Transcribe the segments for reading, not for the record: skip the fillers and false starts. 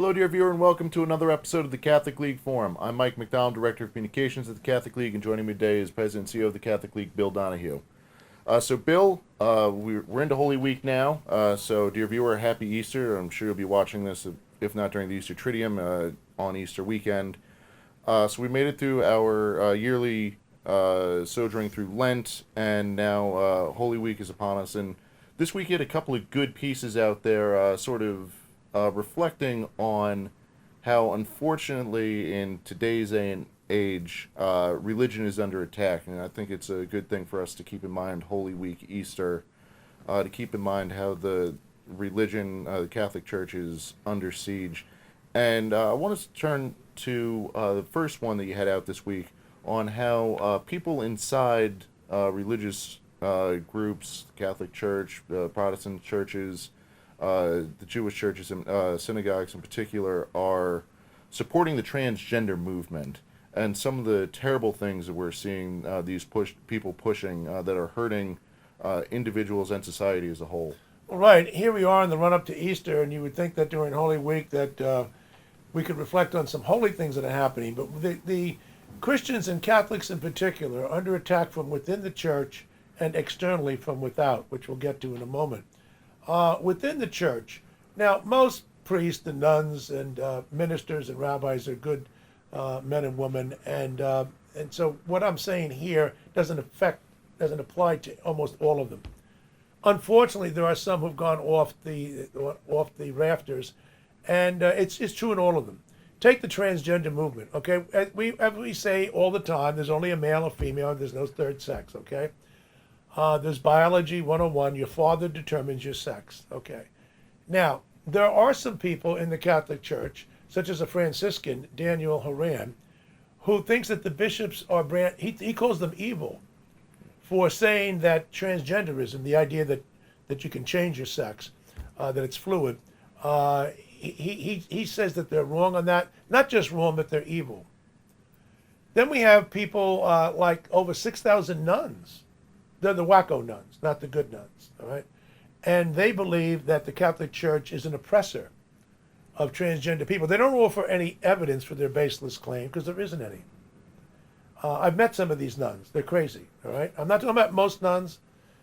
Hello, dear viewer, and welcome to another episode of the Catholic League Forum. I'm Mike McDonald, Director of Communications at the Catholic League, and joining me today is President and CEO of the Catholic League, Bill Donohue. Bill, we're into Holy Week now, so dear viewer, happy Easter. I'm sure you'll be watching this, if not during the Easter Triduum, on Easter weekend. So we made it through our yearly sojourning through Lent, and now Holy Week is upon us. And this week, you had a couple of good pieces out there, reflecting on how, unfortunately, in today's day and age, religion is under attack. And I think it's a good thing for us to keep in mind Holy Week, Easter, to keep in mind how the religion, the Catholic Church, is under siege. And I want to turn to the first one that you had out this week on how people inside religious groups, the Catholic Church, Protestant churches, the Jewish churches and synagogues in particular, are supporting the transgender movement and some of the terrible things that we're seeing these people pushing that are hurting individuals and society as a whole. Right. Here we are in the run-up to Easter, and you would think that during Holy Week that we could reflect on some holy things that are happening. But the Christians and Catholics in particular are under attack from within the church and externally from without, which we'll get to in a moment. Within the church, now most priests and nuns and ministers and rabbis are good men and women, and so what I'm saying here doesn't apply to almost all of them. Unfortunately, there are some who've gone off the rafters, and it's true in all of them. Take the transgender movement, okay? As we say all the time, there's only a male or female, there's no third sex, okay? There's biology 101, your father determines your sex, okay? Now, there are some people in the Catholic Church, such as a Franciscan, Daniel Horan, who thinks that the bishops are he calls them evil for saying that transgenderism, the idea that you can change your sex, that it's fluid, he says that they're wrong on that. Not just wrong, but they're evil. Then we have people like over 6,000 nuns. They're the wacko nuns, not the good nuns, all right? And they believe that the Catholic Church is an oppressor of transgender people. They don't offer any evidence for their baseless claim because there isn't any. I've met some of these nuns. They're crazy, all right? I'm not talking about most nuns,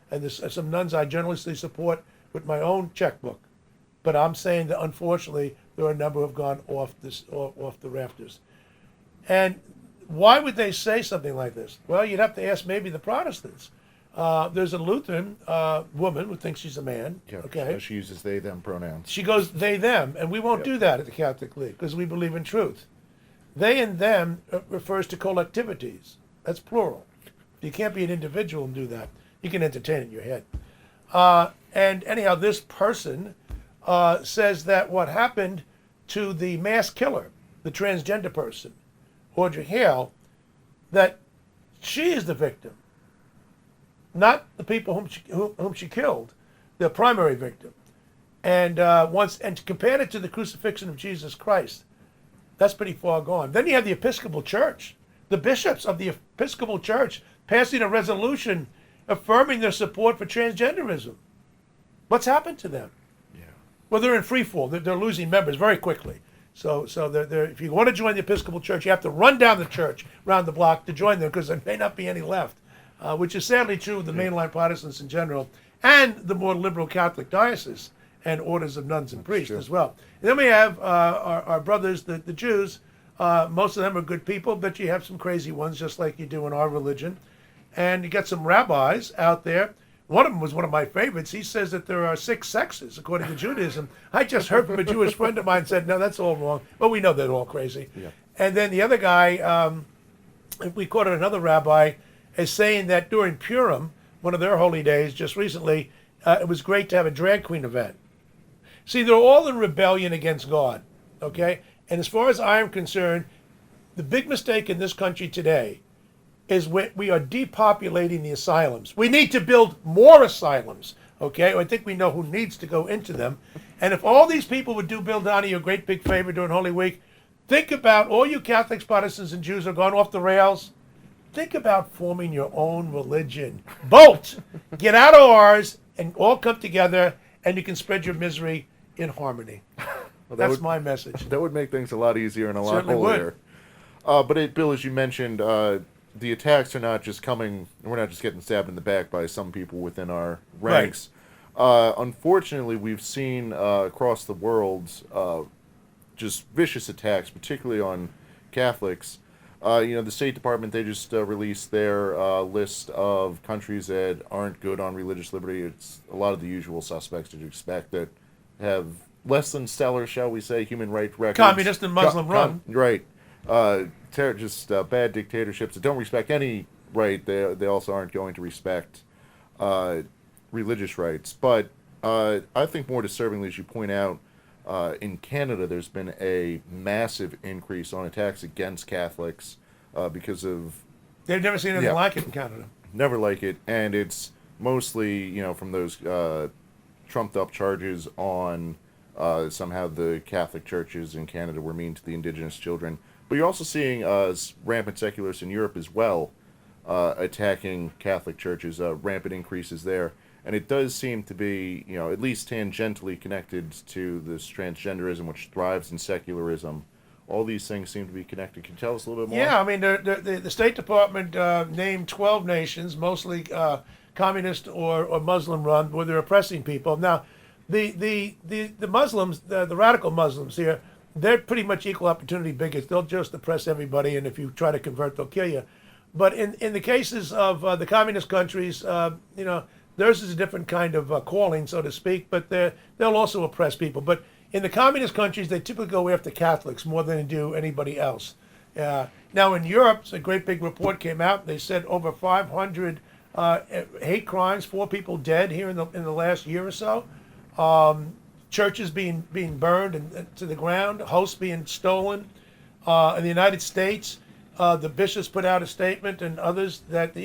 and there's some nuns I generously support with my own checkbook. But I'm saying that, unfortunately, there are a number who have gone off the rafters. And why would they say something like this? Well, you'd have to ask maybe the Protestants. There's a Lutheran woman who thinks she's a man. Yeah, okay, she uses they, them pronouns. she goes they, them, and we won't do that at the Catholic League because we believe in truth. They and them refers to collectivities. That's plural. You can't be an individual and do that. You can entertain it in your head. And anyhow, this person says that what happened to the mass killer, the transgender person, Audrey Hale, that she is the victim, not the people whom she killed, the primary victim. And and compared it to the crucifixion of Jesus Christ, that's pretty far gone. Then you have the Episcopal Church, the bishops of the Episcopal Church passing a resolution affirming their support for transgenderism. What's happened to them? Yeah. Well, they're in free fall. They're losing members very quickly. So if you want to join the Episcopal Church, you have to run down the church, round the block, to join them because there may not be any left, which is sadly true of the mainline Protestants in general and the more liberal Catholic dioceses and orders of nuns and priests as well. And then we have our brothers, the Jews. Most of them are good people, but you have some crazy ones, just like you do in our religion. And you got some rabbis out there. One of them was one of my favorites. He says that there are 6 sexes, according to Judaism. I just heard from a Jewish friend of mine said, no, that's all wrong. Well, we know they're all crazy. Yeah. And then the other guy, we quoted another rabbi as saying that during Purim, one of their holy days just recently, it was great to have a drag queen event. See, they're all in rebellion against God, okay? And as far as I am concerned, the big mistake in this country today is we are depopulating the asylums. We need to build more asylums, okay? I think we know who needs to go into them. And if all these people would do Bill Donohue a great big favor during Holy Week, think about all you Catholics, Protestants, and Jews are going off the rails. Think about forming your own religion. Bolt! Get out of ours and all come together, and you can spread your misery in harmony. Well, That's my message. That would make things a lot easier and a lot Certainly would. holier. But Bill, as you mentioned, the attacks are not just coming. We're not just getting stabbed in the back by some people within our ranks. Unfortunately, we've seen across the world just vicious attacks, particularly on Catholics. The State Department, they just released their list of countries that aren't good on religious liberty. It's a lot of the usual suspects that you expect that have less than stellar, shall we say, human rights records. Communist and Muslim run. Right. Bad dictatorships that don't respect any right. They also aren't going to respect religious rights. But I think more disturbingly, as you point out, in Canada, there's been a massive increase on attacks against Catholics because of... They've never seen anything like it in Canada. Never like it, and it's mostly, from those trumped-up charges on somehow the Catholic churches in Canada were mean to the indigenous children. But you're also seeing rampant secularists in Europe as well attacking Catholic churches, rampant increases there. And it does seem to be, at least tangentially connected to this transgenderism, which thrives in secularism. All these things seem to be connected. Can you tell us a little bit more? Yeah, I mean, the State Department named 12 nations, mostly communist or Muslim run, where they're oppressing people. Now, the Muslims, the radical Muslims here, they're pretty much equal opportunity bigots. They'll just oppress everybody, and if you try to convert, they'll kill you. But in the cases of the communist countries, theirs is a different kind of calling, so to speak, but they'll also oppress people. But in the communist countries, they typically go after Catholics more than they do anybody else. Now, in Europe, a great big report came out. They said over 500 hate crimes, 4 people dead here in the last year or so. Churches being burned to the ground, hosts being stolen. In the United States, the bishops put out a statement, and others, that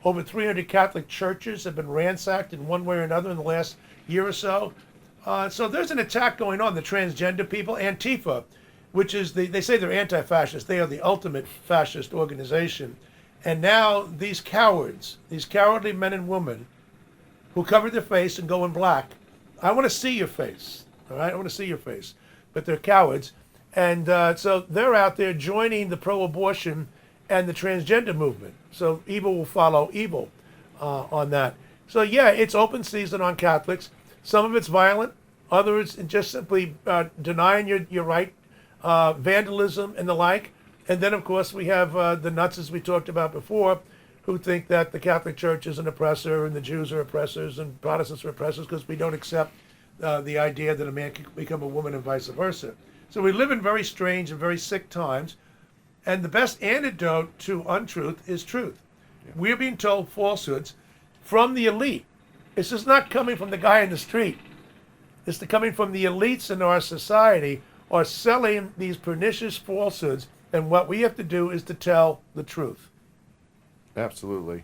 over 300 Catholic churches have been ransacked in one way or another in the last year or so. So there's an attack going on. The transgender people, Antifa, which is they say they're anti-fascist. They are the ultimate fascist organization. And now these cowards, these cowardly men and women who cover their face and go in black. I want to see your face, all right? I want to see your face. But they're cowards. And so they're out there joining the pro-abortion and the transgender movement. So evil will follow evil on that. So yeah, it's open season on Catholics. Some of it's violent. Others just simply denying your right, vandalism and the like. And then, of course, we have the nuts, as we talked about before, who think that the Catholic Church is an oppressor and the Jews are oppressors and Protestants are oppressors because we don't accept the idea that a man can become a woman and vice versa. So we live in very strange and very sick times. And the best antidote to untruth is truth. Yeah. We're being told falsehoods from the elite. It's just not coming from the guy in the street. It's coming from the elites in our society are selling these pernicious falsehoods. And what we have to do is to tell the truth. Absolutely.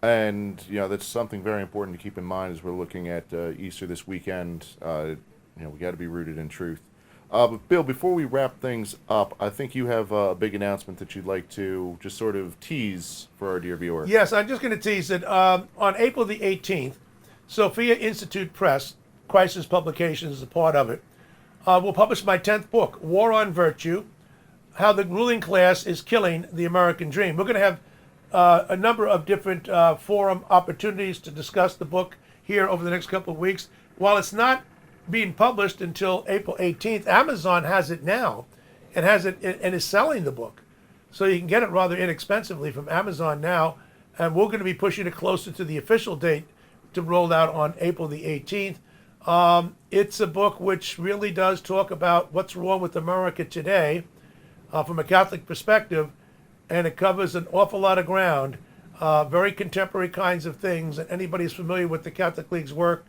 And, that's something very important to keep in mind as we're looking at Easter this weekend. We got to be rooted in truth. But Bill, before we wrap things up, I think you have a big announcement that you'd like to just sort of tease for our dear viewer. Yes, I'm just going to tease it. On April the 18th, Sophia Institute Press, Crisis Publications is a part of it, will publish my 10th book, War on Virtue, How the Ruling Class is Killing the American Dream. We're going to have a number of different forum opportunities to discuss the book here over the next couple of weeks. While it's not being published until April 18th, Amazon has it now and is selling the book. So you can get it rather inexpensively from Amazon now. And we're going to be pushing it closer to the official date to roll out on April the 18th. It's a book which really does talk about what's wrong with America today from a Catholic perspective, and it covers an awful lot of ground, very contemporary kinds of things. And anybody who's familiar with the Catholic League's work,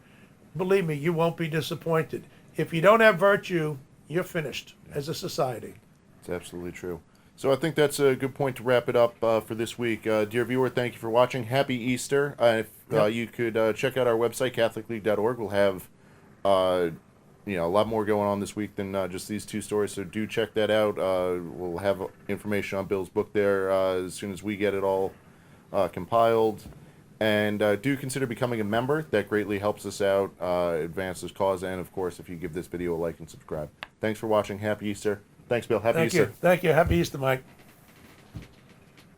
believe me, you won't be disappointed. If you don't have virtue, you're finished as a society. It's absolutely true. So I think that's a good point to wrap it up for this week. Dear viewer, thank you for watching. Happy Easter. If you could check out our website, catholicleague.org. We'll have a lot more going on this week than just these 2 stories, so do check that out. We'll have information on Bill's book there as soon as we get it all compiled. And do consider becoming a member. That greatly helps us out, advance this cause, and of course, if you give this video a like and subscribe. Thanks for watching. Happy Easter. Thanks, Bill. Happy Thank Easter. you. Thank you. Happy Easter, Mike.